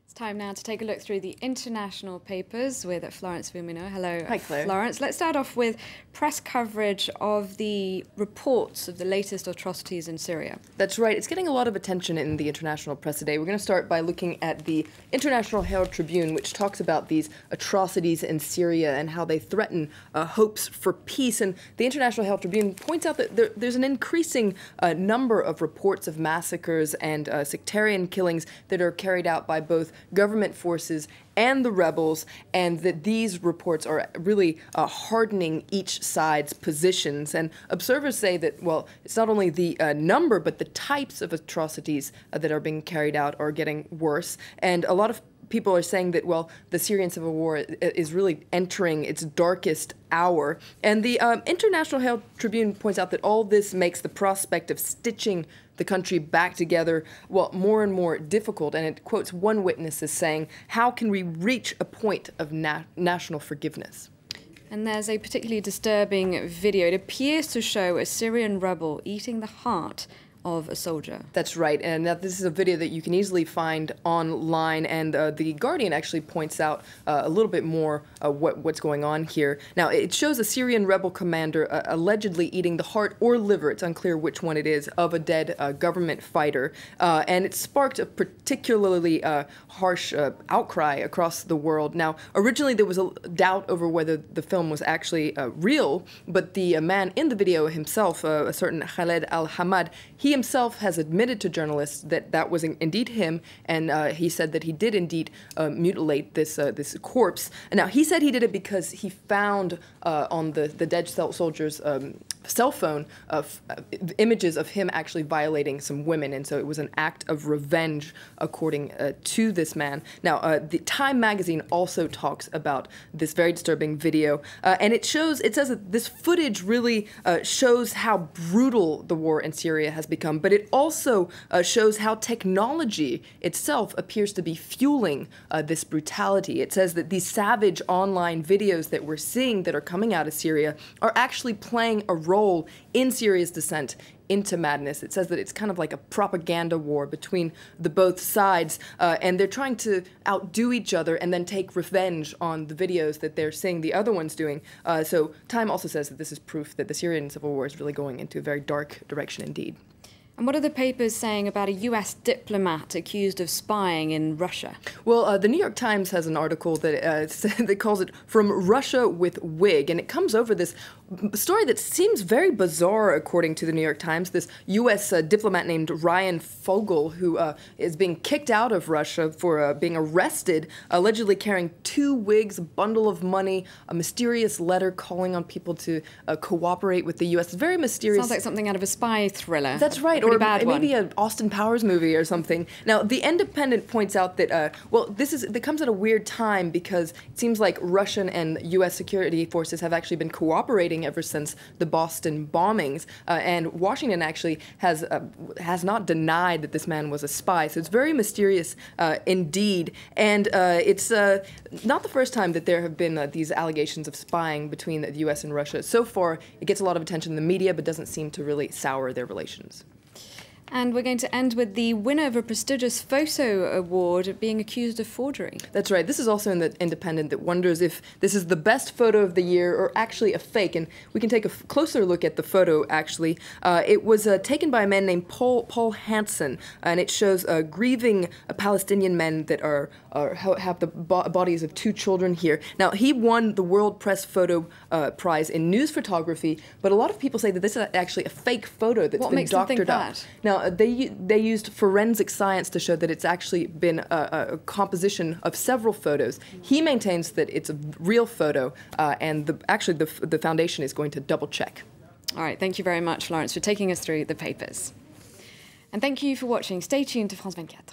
It's time now to take a look through the international papers with Florence VILLEMINOT. Hello, Hi, Claire. Florence. Let's start off with press coverage of the reports of the latest atrocities in Syria. That's right. It's getting a lot of attention in the international press today. We're going to start by looking at the International Herald Tribune, which talks about these atrocities in Syria and how they threaten hopes for peace. And the International Herald Tribune points out that there's an increasing number of reports of massacres and sectarian killings that are carried out by both government forces and the rebels, and that these reports are really hardening each side's positions. And observers say that, well, it's not only the number, but the types of atrocities that are being carried out are getting worse. And a lot of people are saying that, well, the Syrian civil war is really entering its darkest hour. And the International Herald Tribune points out that all this makes the prospect of stitching the country back together, well, more and more difficult. And it quotes one witness as saying, "How can we reach a point of national forgiveness?" And there's a particularly disturbing video. It appears to show a Syrian rebel eating the heart of a soldier. That's right, and this is a video that you can easily find online, and The Guardian actually points out a little bit more what's going on here. Now, it shows a Syrian rebel commander allegedly eating the heart or liver, it's unclear which one it is, of a dead government fighter, and it sparked a particularly harsh outcry across the world. Now, originally there was a doubt over whether the film was actually real, but the man in the video himself, a certain Khaled al-Hamad, he himself has admitted to journalists that that was indeed him, and he said that he did indeed mutilate this corpse. And now, he said he did it because he found on the dead soldier's cell phone images of him actually violating some women, and so it was an act of revenge, according to this man. Now, the Time magazine also talks about this very disturbing video, and it says that this footage really shows how brutal the war in Syria has become, but it also shows how technology itself appears to be fueling this brutality. It says that these savage online videos that we're seeing that are coming out of Syria are actually playing a role in Syria's descent into madness. It says that it's kind of like a propaganda war between the both sides, and they're trying to outdo each other and then take revenge on the videos that they're seeing the other ones doing. So Time also says that this is proof that the Syrian civil war is really going into a very dark direction indeed. And what are the papers saying about a U.S. diplomat accused of spying in Russia? Well, the New York Times has an article that calls it "From Russia with Wig," and it comes over this story that seems very bizarre, according to the New York Times. This U.S. Diplomat named Ryan Fogel, who is being kicked out of Russia for being arrested, allegedly carrying 2 wigs, a bundle of money, a mysterious letter calling on people to cooperate with the U.S. It's very mysterious. Sounds like something out of a spy thriller. That's right. Or maybe an Austin Powers movie or something. Now, The Independent points out that, well, it comes at a weird time because it seems like Russian and U.S. security forces have actually been cooperating ever since the Boston bombings, and Washington actually has not denied that this man was a spy. So it's very mysterious indeed, and it's not the first time that there have been these allegations of spying between the U.S. and Russia. So far, it gets a lot of attention in the media, but doesn't seem to really sour their relations. And we're going to end with the winner of a prestigious photo award being accused of forgery. That's right. This is also in the Independent that wonders if this is the best photo of the year or actually a fake. And we can take a closer look at the photo, actually. It was taken by a man named Paul Hansen, and it shows grieving Palestinian men that have the bodies of 2 children here. Now, he won the World Press Photo Prize in news photography, but a lot of people say that this is actually a fake photo that's been doctored up. Now, they used forensic science to show that it's actually been a composition of several photos. He maintains that it's a real photo, and actually the foundation is going to double check. All right, thank you very much, Florence, for taking us through the papers. And thank you for watching. Stay tuned to France 24.